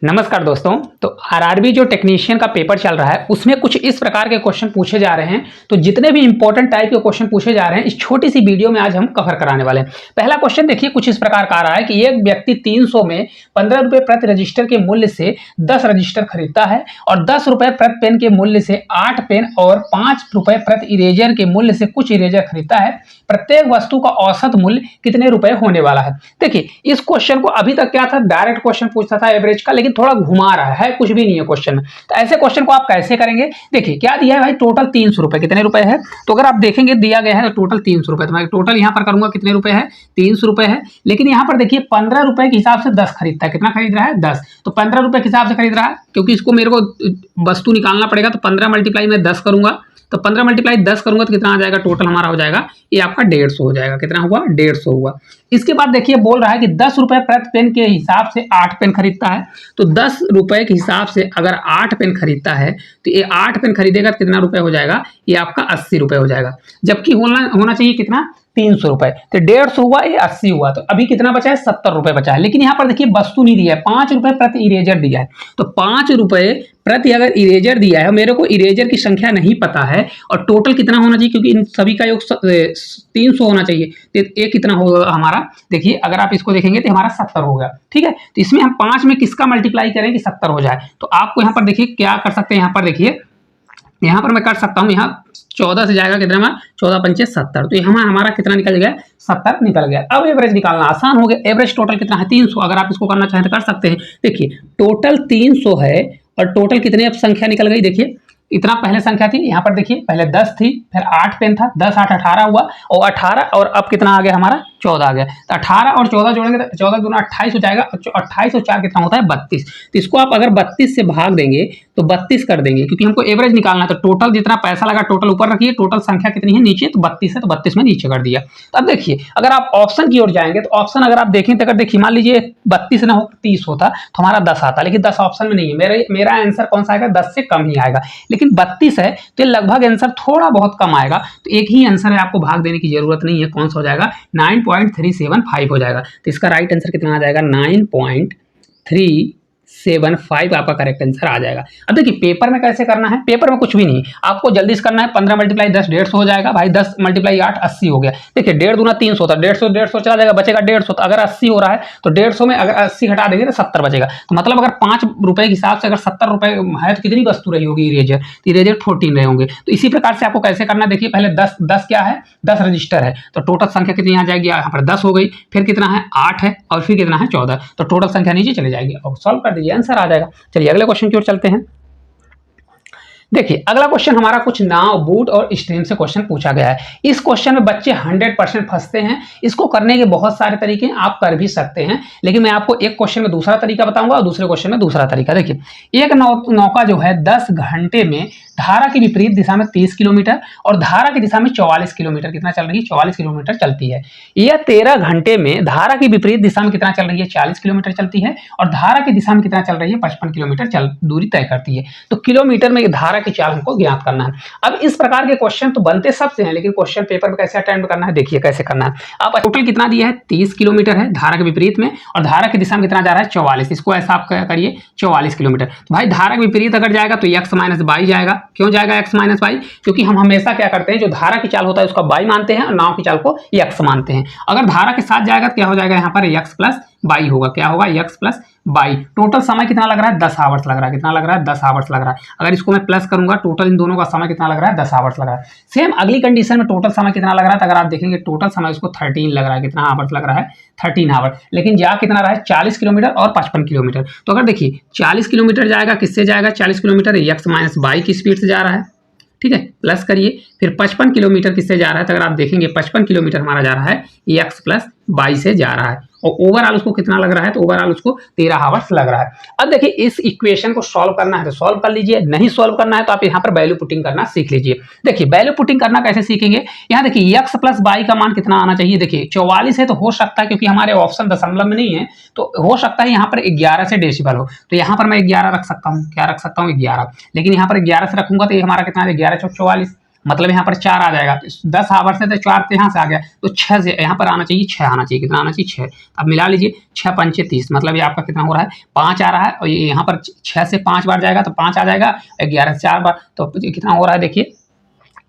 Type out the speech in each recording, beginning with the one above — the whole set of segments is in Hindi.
नमस्कार दोस्तों। तो आरआरबी जो टेक्नीशियन का पेपर चल रहा है उसमें कुछ इस प्रकार के क्वेश्चन पूछे जा रहे हैं। तो जितने भी इंपॉर्टेंट टाइप के क्वेश्चन पूछे जा रहे हैं इस छोटी सी वीडियो में आज हम कवर कराने वाले हैं। पहला क्वेश्चन देखिए कुछ इस प्रकार का आ रहा है कि एक व्यक्ति 300 में 15 रुपए प्रति रजिस्टर के मूल्य से 10 रजिस्टर खरीदता है और 10 रुपए प्रति पेन के मूल्य से 8 पेन और 5 रुपए प्रति इरेजर के मूल्य से कुछ इरेजर खरीदता है। प्रत्येक वस्तु का औसत मूल्य कितने रुपए होने वाला है। देखिए इस क्वेश्चन को अभी तक क्या था, डायरेक्ट क्वेश्चन पूछता था एवरेज का, लेकिन थोड़ा घुमा रहा है, कुछ भी नहीं है क्वेश्चन में। तो ऐसे क्वेश्चन को आप कैसे करेंगे, देखिए क्या दिया है भाई, टोटल 300 रुपए। कितने रुपए है, तो अगर आप देखेंगे दिया गया है तो टोटल 300 रुपए। तो मैं टोटल यहां पर करूंगा कितने रुपए है, 300 रुपए है। लेकिन यहां पर देखिए 15 रुपए के हिसाब से 10 खरीदता है। कितना खरीद रहा है, 10। तो 15 रुपए के हिसाब से खरीद रहा है, क्योंकि इसको मेरे को वस्तु निकालना पड़ेगा। तो 15 मल्टीप्लाई में 10 करूंगा, तो 15 मल्टीप्लाई 10 करूंगा तो कितना आ जाएगा, टोटल हमारा हो जाएगा ये आपका 150 हो जाएगा। कितना हुआ, 150 हुआ। इसके बाद देखिए बोल रहा है कि 10 रुपए प्रति पेन के हिसाब से 8 पेन खरीदता है। तो 10 रुपए के हिसाब से अगर 8 पेन खरीदता है तो ये 8 पेन खरीदेगा तो कितना रुपए हो जाएगा, ये आपका 80 रुपए हो जाएगा। जबकि होना चाहिए कितना, 300 रुपए। तो 150 हुआ, ये 80 हुआ। तो अभी कितना बचा है, 70 रुपए बचा है। लेकिन यहाँ पर देखिए वस्तु नहीं दिया है, 5 रुपए प्रति इरेजर दिया है। तो 5 रुपए प्रति अगर इरेजर दिया है, मेरे को इरेजर की संख्या नहीं पता है और टोटल कितना होना चाहिए, क्योंकि इन सभी का योग 300 होना चाहिए। तो ये कितना होगा हमारा, देखिए अगर आप इसको देखेंगे तो हमारा 70 हो गया। ठीक है, तो इसमें हम 5 में किसका मल्टीप्लाई करें कि 70 हो जाए। तो आपको यहाँ पर देखिए क्या कर सकते हैं, यहाँ पर देखिए यहाँ पर मैं कर सकता हूँ, यहाँ 14 से जाएगा कितना में, 14 पंचे 70। तो यहाँ हमारा कितना निकल गया, 70 निकल गया। अब एवरेज निकालना आसान हो गया। एवरेज टोटल कितना है, 300। अगर आप इसको करना चाहें तो कर सकते हैं। देखिए टोटल 300 है और टोटल कितने अब संख्या निकल गई, देखिए इतना पहले संख्या थी, यहाँ पर देखिए पहले 10 थी, फिर 8 पेन था, 10 8 18 हुआ, और 18 और अब कितना आ गया हमारा, 14 आ गया। तो 18 और 14 जोड़ेंगे तो 14 दूना 28 हो जाएगा। 28 और 4 कितना होता है, 32। तो इसको आप अगर 32 से भाग देंगे तो 32 कर देंगे, क्योंकि हमको एवरेज निकालना है। तो टोटल जितना पैसा लगा टोटल ऊपर रखिए, टोटल संख्या कितनी है नीचे, तो 32 है, तो 32 में नीचे कर दिया। तो अब देखिए अगर आप ऑप्शन की ओर जाएंगे तो ऑप्शन अगर आप देखें तो अगर देखिए मान लीजिए 32 ना हो 30 होता तो हमारा 10 आता, लेकिन 10 ऑप्शन में नहीं है। मेरा आंसर कौन सा आएगा, 10 से कम ही आएगा। लेकिन 32 है तो लगभग आंसर थोड़ा बहुत कम आएगा। तो एक ही आंसर है, आपको भाग देने की जरूरत नहीं है। कौन सा हो जाएगा, 9.375 हो जाएगा। तो इसका राइट आंसर कितना आ जाएगा, 9.375 आपका करेक्ट आंसर आ जाएगा। अब देखिए पेपर में कैसे करना है, पेपर में कुछ भी नहीं, आपको जल्दी से करना है। 15 मल्टीप्लाई 10 150 हो जाएगा भाई, 10 मल्टीप्लाई 8 80 हो गया। देखिए 1.5 दूना 300 होता है, 150 चला जाएगा, बचेगा 150। तो अगर 80 हो रहा है तो 150 में अगर 80 घटा देंगे तो 70 बचेगा। तो मतलब अगर 5 रुपए के हिसाब से अगर 70 रुपए है तो कितनी वस्तु रही होगी इरेजर, तो इरेजर 14 रहे होंगे। तो इसी प्रकार से आपको कैसे करना है, देखिए पहले 10 क्या है, 10 रजिस्टर है। तो टोटल संख्या कितनी आ जाएगी, यहाँ पर 10 हो गई, फिर कितना है 8 है, और फिर कितना है 14। तो टोटल संख्या नीचे चली जाएगी और सॉल्व कर दीजिए, आंसर आ जाएगा। चलिए अगले क्वेश्चन की ओर चलते हैं। देखिए अगला क्वेश्चन हमारा कुछ नाव, बूट और स्ट्रीम से क्वेश्चन पूछा गया है। इस क्वेश्चन में बच्चे 100% फंसते हैं। इसको करने के बहुत सारे तरीके हैं, आप कर भी सकते हैं, लेकिन मैं आपको एक क्वेश्चन में दूसरा तरीका बताऊंगा और दूसरे क्वेश्चन में दूसरा तरीका। देखिए एक नौका जो है 10 घंटे में धारा की विपरीत दिशा में 30 किलोमीटर और धारा की दिशा में 44 किलोमीटर कितना चल रही है, 44 किलोमीटर चलती है। यह 13 घंटे में धारा की विपरीत दिशा में कितना चल रही है, 40 किलोमीटर चलती है, और धारा की दिशा में कितना चल रही है, 55 किलोमीटर दूरी तय करती है। तो किलोमीटर में धारा की चाल हमको ज्ञात करना है। अब इस प्रकार के क्वेश्चन तो बनते सबसे हैं, लेकिन क्वेश्चन पेपर में कैसे अटेम्प्ट करना है, देखिए कैसे करना है। आप टोटल कितना दिया है, 30 किलोमीटर है धारा के विपरीत में, और धारा की दिशा में कितना जा रहा है, 44। इसको ऐसा आप करिए 44 किलोमीटर। तो भाई धारा के विपरीत अगर जाएगा तो x माइनस बाई जाएगा। क्यों जाएगा x माइनस बाई, क्योंकि हम हमेशा क्या करते हैं, जो धारा की चाल होता है उसका बाई मानते हैं और नाव की चाल को x मानते हैं। अगर धारा के साथ जाएगा तो क्या हो जाएगा, यहाँ पर x प्लस बाई होगा। क्या होगा, x प्लस बाई। टोटल समय कितना लग रहा है, 10 आवर्स लग रहा है। कितना लग रहा है, 10 आवर्स लग रहा है। अगर इसको मैं प्लस करूंगा टोटल इन दोनों का समय कितना लग रहा है, 10 आवर्स लग रहा है। सेम अगली कंडीशन में टोटल समय कितना लग रहा है, तो अगर आप देखेंगे टोटल समय उसको 13 लग रहा है। कितना आवर्स लग रहा है, 13 आवर्स। लेकिन जा कितना रहा है, 40 किलोमीटर और 55 किलोमीटर। तो अगर देखिए 40 किलोमीटर जाएगा, किससे जाएगा, 40 किलोमीटर x माइनस बाई की स्पीड से जा रहा है। ठीक है, प्लस करिए। फिर 55 किलोमीटर किससे जा रहा है, तो अगर आप देखेंगे 55 किलोमीटर हमारा जा रहा है x प्लस बाई से जा रहा है। और ओवरऑल उसको कितना लग रहा है, तो ओवरऑल उसको 13 आवर्स लग रहा है। अब देखिए इस इक्वेशन को सॉल्व करना है तो सॉल्व कर लीजिए, नहीं सॉल्व करना है तो आप यहाँ पर वैल्यू पुटिंग करना सीख लीजिए। देखिए वैल्यू पुटिंग करना कैसे सीखेंगे, यहाँ देखिए x प्लस बाई का मान कितना आना चाहिए। देखिए 44 है तो हो सकता है, क्योंकि हमारे ऑप्शन दशमलव में नहीं है, तो हो सकता है यहाँ पर 11 से डेसिबल हो। तो यहाँ पर मैं 11 रख सकता हूँ, क्या रख सकता हूँ, 11। लेकिन यहाँ पर 11 से रखूंगा तो ये हमारा कितना है, 11 चौक 44 मतलब यहाँ पर 4 आ जाएगा। तो 10 आवर से तो 4 तो यहाँ से आ गया, तो 6 से यहाँ पर आना चाहिए, 6 आना चाहिए। कितना आना चाहिए? 6। अब मिला लीजिए, 6 पंचे 30, मतलब ये आपका कितना हो रहा है? 5 आ रहा है। और ये यहाँ पर 6 से 5 बार जाएगा तो 5 आ जाएगा, 11 से 4 बार तो कितना हो रहा है? देखिए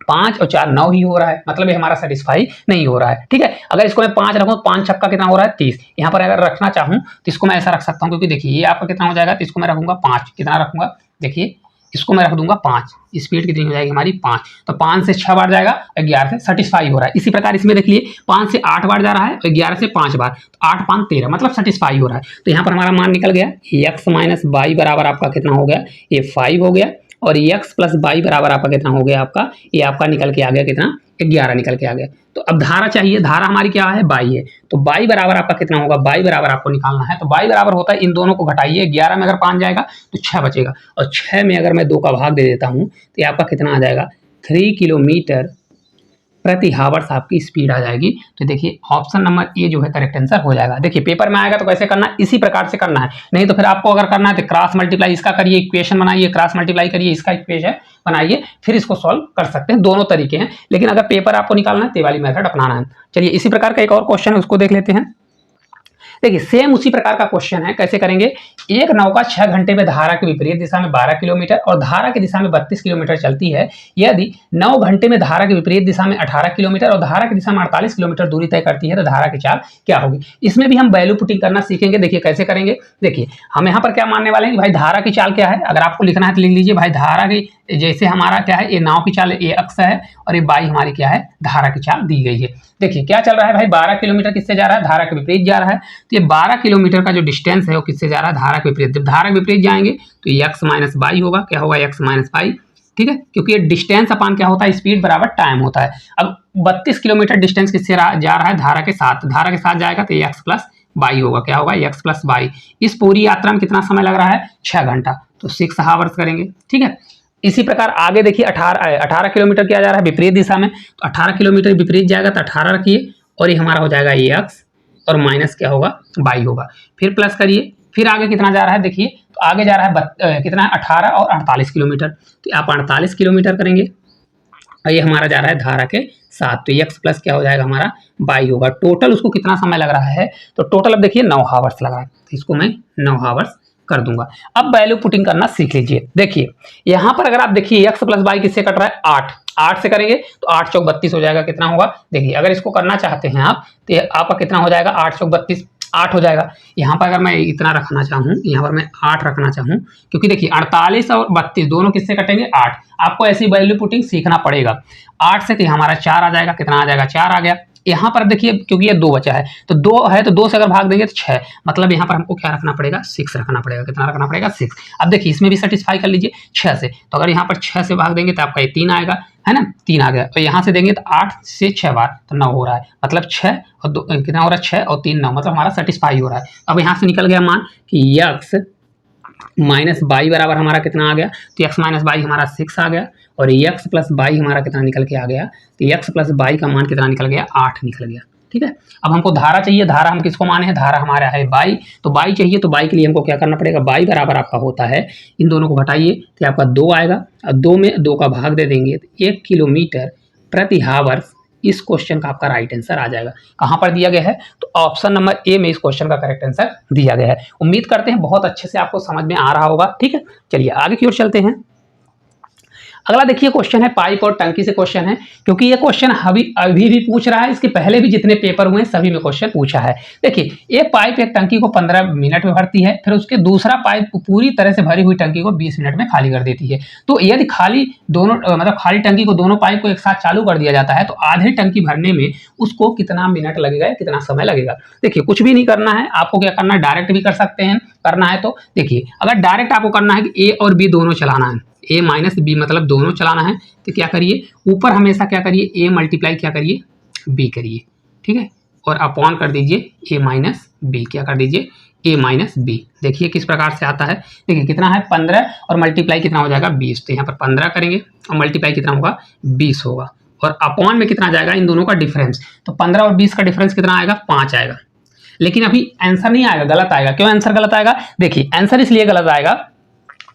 5 और 4 9 ही हो रहा है, मतलब ये हमारा सेटिस्फाई नहीं हो रहा है। ठीक है, अगर इसको मैं 5 रखूँ, 5 छक्का कितना हो रहा है? 30। यहाँ पर अगर रखना चाहूँ तो इसको मैं ऐसा रख सकता हूँ, क्योंकि देखिए ये आपका कितना हो जाएगा, तो इसको मैं रखूंगा 5। कितना रखूंगा? देखिए इसको मैं रख दूंगा 5। स्पीड कितनी हो जाएगी हमारी? 5। तो 5 से 6 बार जाएगा, 11 से सेटिस्फाई हो रहा है। इसी प्रकार इसमें देख लिए 5 से 8 बार जा रहा है और 11 से 5 बार, तो 8 5 13, मतलब सेटिस्फाई हो रहा है। तो यहाँ पर हमारा मान निकल गया, x माइनस वाई बराबर आपका कितना हो गया? ये 5 हो गया। और x प्लस वाई बराबर आपका कितना हो गया? आपका ये आपका निकल के आ गया कितना? 11 निकल के आ गया। तो अब धारा चाहिए, धारा हमारी क्या है? बाई है। तो बाई बराबर आपका कितना होगा? बाई बराबर आपको निकालना है, तो बाई बराबर होता है, इन दोनों को घटाइए, 11 में अगर 5 जाएगा तो 6 बचेगा, और 6 में अगर मैं 2 का भाग दे देता हूँ तो ये आपका कितना आ जाएगा? 3 किलोमीटर प्रति हावर्स आपकी स्पीड आ जाएगी। तो देखिए ऑप्शन नंबर ए जो है करेक्ट आंसर हो जाएगा। देखिए पेपर में आएगा तो कैसे करना है? इसी प्रकार से करना है, नहीं तो फिर आपको अगर करना है तो क्रॉस मल्टीप्लाई इसका करिए, इक्वेशन बनाइए, क्रॉस मल्टीप्लाई करिए, इसका इक्वेशन बनाइए, फिर इसको सॉल्व कर सकते हैं। दोनों तरीके हैं, लेकिन अगर पेपर आपको निकालना है तो ये वाली मेथड अपनाना है। चलिए इसी प्रकार का एक और क्वेश्चन है, उसको देख लेते हैं। देखिए सेम उसी प्रकार का क्वेश्चन है, कैसे करेंगे? एक नौका 6 घंटे में धारा के विपरीत दिशा में 12 किलोमीटर और धारा की दिशा में 32 किलोमीटर चलती है। यदि 9 घंटे में धारा के विपरीत दिशा में 18 किलोमीटर और धारा की दिशा में 48 किलोमीटर दूरी तय करती है, तो धारा की चाल क्या होगी? इसमें भी हम वैल्यू पुटिंग करना सीखेंगे। देखिए कैसे करेंगे, देखिए हम यहाँ पर क्या मानने वाले हैं कि भाई धारा की चाल क्या है। अगर आपको लिखना है तो लिख लीजिए, भाई धारा की, जैसे हमारा क्या है, ये नाव की चाल ए अक्ष है और ये बाई हमारी क्या है? धारा की चाल दी गई है। देखिए क्या चल रहा है भाई, 12 किलोमीटर किससे जा रहा है? धारा के विपरीत जा रहा है। तो ये 12 किलोमीटर का जो डिस्टेंस है वो किससे जा रहा है? धारा के विपरीत। जब धारा के विपरीत जाएंगे तो ये x माइनस बाई होगा। क्या होगा? x minus by. ठीक है, क्योंकि ये डिस्टेंस अपान क्या होता है? स्पीड बराबर टाइम होता है। अब 32 किलोमीटर डिस्टेंस किससे जा रहा है? धारा के साथ। धारा के साथ जाएगा तो ये x प्लस बाई होगा। क्या होगा? x plus by. इस पूरी यात्रा में कितना समय लग रहा है? 6 घंटा, तो 6 आवर्स करेंगे। ठीक है, इसी प्रकार आगे देखिए 18 किलोमीटर किया जा रहा है विपरीत दिशा में, तो 18 किलोमीटर विपरीत जाएगा तो 18 रखिए, और ये हमारा हो जाएगा ये x, और माइनस क्या होगा? बाई होगा। फिर प्लस करिए, फिर आगे कितना जा रहा है? देखिए तो आगे जा रहा है कितना है? 18 और 48 किलोमीटर, तो आप 48 किलोमीटर करेंगे, और ये हमारा जा रहा है धारा के साथ, तो x प्लस क्या हो जाएगा? हमारा बाई होगा। टोटल उसको कितना समय लग रहा है? तो टोटल अब देखिए 9 आवर्स लग रहा है, तो इसको मैं 9 आवर्स कर दूंगा। अब वैल्यू पुटिंग करना सीख लीजिए। देखिए यहाँ पर अगर आप देखिए x प्लस बाई किससे कट रहा है? 8 से करेंगे तो 8 चौक 32 हो जाएगा। कितना होगा? देखिए अगर इसको करना चाहते हैं आप तो आपका कितना हो जाएगा? 8 चौक 32, 8 हो जाएगा। यहाँ पर अगर मैं इतना रखना चाहूँ, यहाँ पर मैं 8 रखना चाहूँ, क्योंकि देखिए 48 और 32 दोनों किससे कटेंगे? 8। आपको ऐसी वैल्यू पुटिंग सीखना पड़ेगा। 8 से तो हमारा 4 आ जाएगा। कितना आ जाएगा? 4 आ गया। यहाँ पर देखिए क्योंकि ये 2 बचा है, तो 2 है तो 2 से अगर भाग देंगे तो 6, मतलब यहाँ पर हमको क्या रखना पड़ेगा? 6 रखना पड़ेगा। कितना रखना पड़ेगा? 6। अब देखिए इसमें भी सेटिस्फाई कर लीजिए 6 से, तो अगर यहाँ पर 6 से भाग देंगे तो आपका ये 3 आएगा, है ना? 3 आ गया। और यहाँ से देंगे तो 8 से 6 बार तो 9 हो रहा है, मतलब 6 और 2 कितना हो रहा है? 6 और 3 9, मतलब हमारा सेटिस्फाई हो रहा है। अब यहाँ से निकल गया मान कि x माइनस बाई बराबर हमारा कितना आ गया? तो x माइनस बाई हमारा 6 आ गया, और x प्लस बाई हमारा कितना निकल के आ गया? तो x प्लस बाई का मान कितना निकल गया? 8 निकल गया। ठीक है, अब हमको धारा चाहिए। धारा हम किसको माने हैं? धारा हमारा है बाई, तो बाई चाहिए, तो बाई के लिए हमको क्या करना पड़ेगा? बाई बराबर आपका होता है, इन दोनों को घटाइए तो आपका 2 आएगा, और 2 में 2 का भाग दे देंगे तो 1 किलोमीटर प्रति हावर्स। इस क्वेश्चन का आपका राइट आंसर आ जाएगा। कहाँ पर दिया गया है? तो ऑप्शन नंबर ए में इस क्वेश्चन का करेक्ट आंसर दिया गया है। उम्मीद करते हैं बहुत अच्छे से आपको समझ में आ रहा होगा। ठीक है, चलिए आगे की ओर चलते हैं। अगला देखिए क्वेश्चन है पाइप और टंकी से क्वेश्चन है, क्योंकि ये क्वेश्चन अभी भी पूछ रहा है, इसके पहले भी जितने पेपर हुए सभी में क्वेश्चन पूछा है। देखिए एक पाइप एक टंकी को 15 मिनट में भरती है, फिर उसके दूसरा पाइप पूरी तरह से भरी हुई टंकी को 20 मिनट में खाली कर देती है। तो यदि खाली टंकी को दोनों पाइप को एक साथ चालू कर दिया जाता है तो आधी टंकी भरने में उसको कितना मिनट लगेगा, कितना समय लगेगा? देखिए कुछ भी नहीं करना है आपको, क्या करना है? डायरेक्ट भी कर सकते हैं करना है तो। देखिए अगर डायरेक्ट आपको करना है कि ए और बी दोनों चलाना है, ए माइनस बी मतलब दोनों चलाना है, तो क्या करिए? ऊपर हमेशा क्या करिए? ए मल्टीप्लाई क्या करिए? बी करिए। ठीक है, और अपॉन कर दीजिए ए माइनस बी। क्या कर दीजिए? ए माइनस बी। देखिए किस प्रकार से आता है। देखिए कितना है? 15 और मल्टीप्लाई कितना हो जाएगा? 20। तो यहाँ पर 15 करेंगे और मल्टीप्लाई कितना होगा? 20 होगा, और अपॉन में कितना जाएगा? इन दोनों का डिफरेंस। तो 15 और 20 का डिफरेंस कितना आएगा? 5 आएगा। लेकिन अभी आंसर नहीं आएगा, गलत आएगा। क्यों आंसर गलत आएगा? देखिए आंसर इसलिए गलत आएगा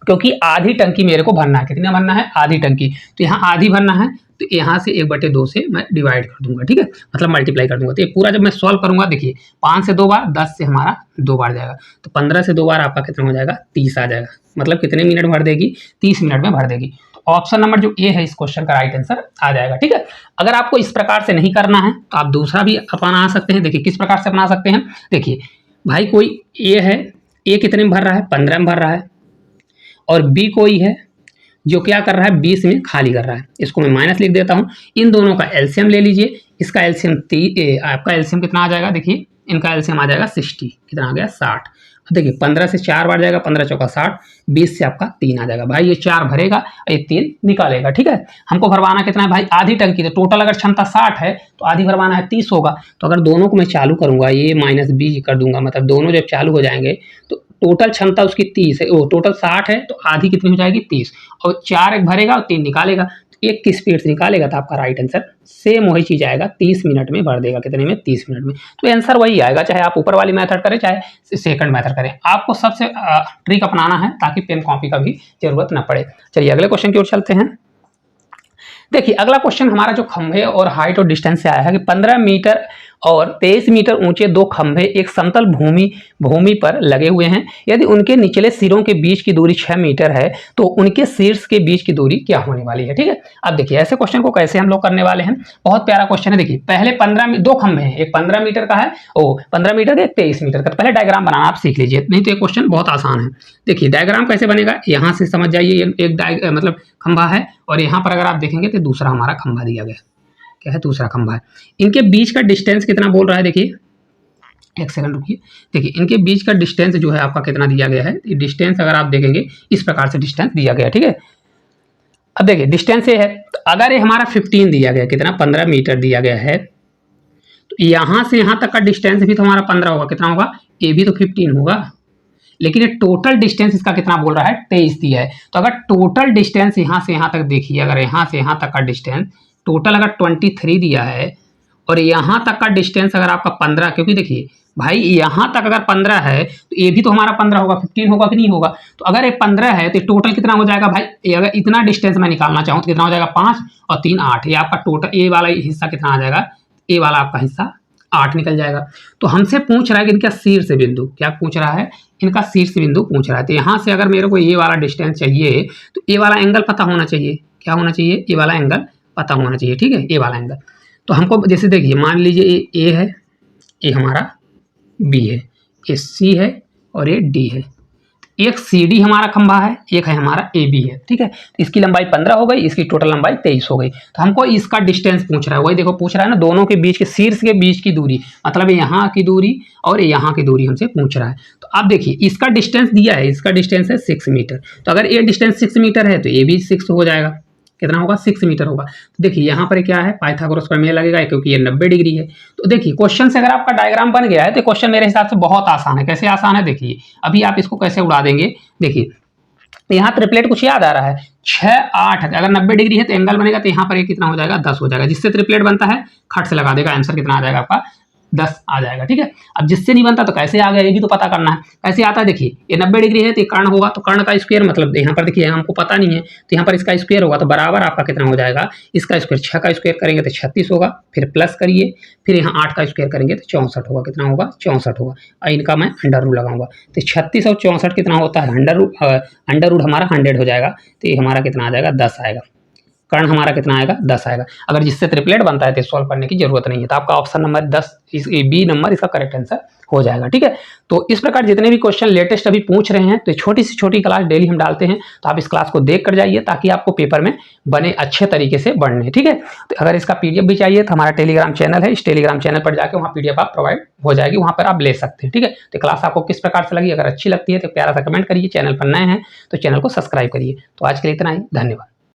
क्योंकि आधी टंकी मेरे को भरना है। कितना भरना है? आधी टंकी। तो यहाँ आधी भरना है तो यहाँ से 1/2 से मैं डिवाइड कर दूंगा, ठीक है, मतलब मल्टीप्लाई कर दूंगा। तो ये पूरा जब मैं सॉल्व करूंगा, देखिए 5 से 2 बार, 10 से हमारा 2 बार जाएगा, तो 15 से 2 बार आपका कितना हो जाएगा? 30 आ जाएगा। मतलब कितने मिनट भर देगी? 30 मिनट में भर देगी। तो ऑप्शन नंबर जो ए है इस क्वेश्चन का राइट आंसर आ जाएगा, ठीक है। अगर आपको इस प्रकार से नहीं करना है तो आप दूसरा भी अपना सकते हैं। देखिए किस प्रकार से अपना सकते हैं। देखिए भाई कोई ए है, ए कितने में भर रहा है? 15 में भर रहा है, और बी कोई है जो क्या कर रहा है? 20 में खाली कर रहा है। इसको मैं माइनस लिख देता हूं। इन दोनों का एलसीएम ले लीजिए। इसका एलसीएम आपका एलसीएम कितना आ जाएगा? देखिए इनका एलसीएम आ जाएगा 60। कितना आ गया? 60। देखिए 15 से 4 बार जाएगा, 15 चौका 60, 20 से आपका 3 आ जाएगा। भाई ये 4 भरेगा, ये 3 निकालेगा, ठीक है। हमको भरवाना कितना है भाई? आधी टंकी। तो टोटल अगर क्षमता 60 है तो आधी भरवाना है 30 होगा। तो अगर दोनों को मैं चालू करूंगा, ये माइनस बी कर दूंगा, मतलब दोनों जब चालू हो जाएंगे तो टोटल क्षमता उसकी 30 है, वो टोटल 60 है, तो आधी कितनी हो जाएगी? 30। और 4 एक भरेगा और 3 निकालेगा, तो एक की स्पीड से निकालेगा, तो आपका राइट आंसर सेम वही चीज आएगा, 30 मिनट में भर देगा। कितने में? 30 मिनट में। तो आंसर वही आएगा, चाहे आप ऊपर वाली मेथड करें चाहे सेकंड मेथड करें। आपको सबसे ट्रिक अपनाना है ताकि पेन कॉपी का भी जरूरत न पड़े। चलिए अगले क्वेश्चन की ओर चलते हैं। देखिए अगला क्वेश्चन हमारा जो खंभे और हाइट और डिस्टेंस से आया है कि 15 मीटर और 23 मीटर ऊंचे 2 खंभे एक समतल भूमि पर लगे हुए हैं। यदि उनके निचले सिरों के बीच की दूरी 6 मीटर है तो उनके शीर्ष के बीच की दूरी क्या होने वाली है, ठीक है। अब देखिए ऐसे क्वेश्चन को कैसे हम लोग करने वाले हैं। बहुत प्यारा क्वेश्चन है। देखिए पहले 2 खंभे हैं, एक 15 मीटर का है, 15 मीटर का, एक 23 मीटर का। पहले डायग्राम बनाना आप सीख लीजिए, नहीं तो ये क्वेश्चन बहुत आसान है। देखिए डायग्राम कैसे बनेगा, यहाँ से समझ जाइए। एक मतलब खंभा है, और यहाँ पर अगर आप देखेंगे तो दूसरा हमारा खंभा दिया गया, क्या है? दूसरा खंभा है। इनके बीच का डिस्टेंस कितना बोल रहा है? देखिए एक सेकंड रुकिए। देखिए इनके बीच का डिस्टेंस जो है आपका कितना दिया गया है। डिस्टेंस अगर आप देखेंगे इस प्रकार से डिस्टेंस दिया गया है, ठीक है। अब देखिए डिस्टेंस ये है, तो अगर ये हमारा 15 दिया गया, कितना? 15 मीटर दिया गया है, तो यहाँ से यहाँ तक का डिस्टेंस भी तो हमारा 15 होगा। कितना होगा? ये भी तो 15 होगा, लेकिन ये टोटल डिस्टेंस इसका कितना बोल रहा है? 23 दिया है। तो अगर टोटल डिस्टेंस यहाँ से यहाँ तक देखिए, अगर यहाँ से यहाँ तक का डिस्टेंस टोटल अगर 23 दिया है, और यहाँ तक का डिस्टेंस अगर आपका 15, क्योंकि देखिए भाई यहाँ तक अगर 15 है तो ये भी तो हमारा 15 होगा, 15 होगा कि नहीं होगा। तो अगर ये 15 है तो टोटल कितना हो जाएगा भाई? ये अगर इतना डिस्टेंस मैं निकालना चाहूँ तो कितना हो जाएगा? 5 और 3 8। ये आपका टोटल ए वाला हिस्सा कितना आ जाएगा? ए वाला आपका हिस्सा 8 निकल जाएगा। तो हमसे पूछ रहा है कि इनका शीर्ष बिंदु, क्या पूछ रहा है? इनका शीर्ष बिंदु पूछ रहा है। तो यहाँ से अगर मेरे को ये वाला डिस्टेंस चाहिए तो ए वाला एंगल पता होना चाहिए। क्या होना चाहिए? ए वाला एंगल पता होना चाहिए, ठीक है, ए वाला एंगल। तो हमको जैसे देखिए मान लीजिए ए है, ये हमारा बी है, ये सी है और ये डी है। एक सी डी हमारा खंभा है, एक है हमारा ए बी है, ठीक है। इसकी लंबाई 15 हो गई, इसकी टोटल लंबाई 23 हो गई। तो हमको इसका डिस्टेंस पूछ रहा है, वही देखो पूछ रहा है ना, दोनों के बीच के शीर्ष के बीच की दूरी, मतलब यहाँ की दूरी और यहाँ की दूरी हमसे पूछ रहा है। तो अब देखिए इसका डिस्टेंस दिया है, इसका डिस्टेंस है 6 मीटर। तो अगर ये डिस्टेंस 6 मीटर है तो ये भी 6 हो जाएगा। कितना होगा? 6 मीटर होगा। तो देखिए यहाँ पर क्या है? पाइथागोरस प्रमेय लगेगा, क्योंकि ये 90 डिग्री है। तो देखिए क्वेश्चन से अगर आपका डायग्राम बन गया है तो क्वेश्चन मेरे हिसाब से बहुत आसान है। कैसे आसान है? देखिए अभी आप इसको कैसे उड़ा देंगे। देखिए यहाँ ट्रिपलेट कुछ याद आ रहा है, 6 8 अगर 90 डिग्री है तो एंगल बनेगा, तो यहाँ पर ये कितना हो जाएगा? 10 हो जाएगा। जिससे ट्रिपलेट बनता है खट से लगा देगा, आंसर कितना आ जाएगा आपका? 10 आ जाएगा, ठीक है। अब जिससे नहीं बनता तो कैसे आ गया ये भी तो पता करना है। कैसे आता है? देखिए ये 90 डिग्री है तो ये कर्ण होगा, तो कर्ण का स्क्वायर, मतलब यहाँ पर देखिए हमको पता नहीं है तो यहाँ पर इसका स्क्वायर होगा, तो बराबर आपका कितना हो जाएगा? इसका स्क्वायर 6 का स्क्वायर करेंगे तो 36 होगा, फिर प्लस करिए, फिर यहाँ 8 का स्क्वायर करेंगे तो 64 होगा। कितना होगा? 64 होगा। और इनका मैं अंडर रूट लगाऊंगा, तो 36 और 64 कितना होता है? अंडर रूट हमारा 100 हो जाएगा, तो ये हमारा कितना आ जाएगा? 10 आएगा। कर्ण हमारा कितना आएगा? 10 आएगा। अगर जिससे ट्रिपलेट बनता है तो सॉल्व करने की जरूरत नहीं है। तो आपका ऑप्शन नंबर 10 बी नंबर इसका करेक्ट आंसर हो जाएगा, ठीक है। तो इस प्रकार जितने भी क्वेश्चन लेटेस्ट अभी पूछ रहे हैं तो छोटी से छोटी क्लास डेली हम डालते हैं, तो आप इस क्लास को देख कर जाइए ताकि आपको पेपर में बने अच्छे तरीके से बढ़ने, ठीक है। तो अगर इसका पीडीएफ भी चाहिए तो हमारा टेलीग्राम चैनल है, इस टेलीग्राम चैनल पर जाकर वहाँ पीडीएफ आप प्रोवाइड हो जाएगी, वहाँ पर आप ले सकते हैं, ठीक है। तो क्लास आपको किस प्रकार से लगी? अगर अच्छी लगती है तो प्यारा सा कमेंट करिए, चैनल पर नए हैं तो चैनल को सब्सक्राइब करिए। तो आज के लिए इतना ही, धन्यवाद।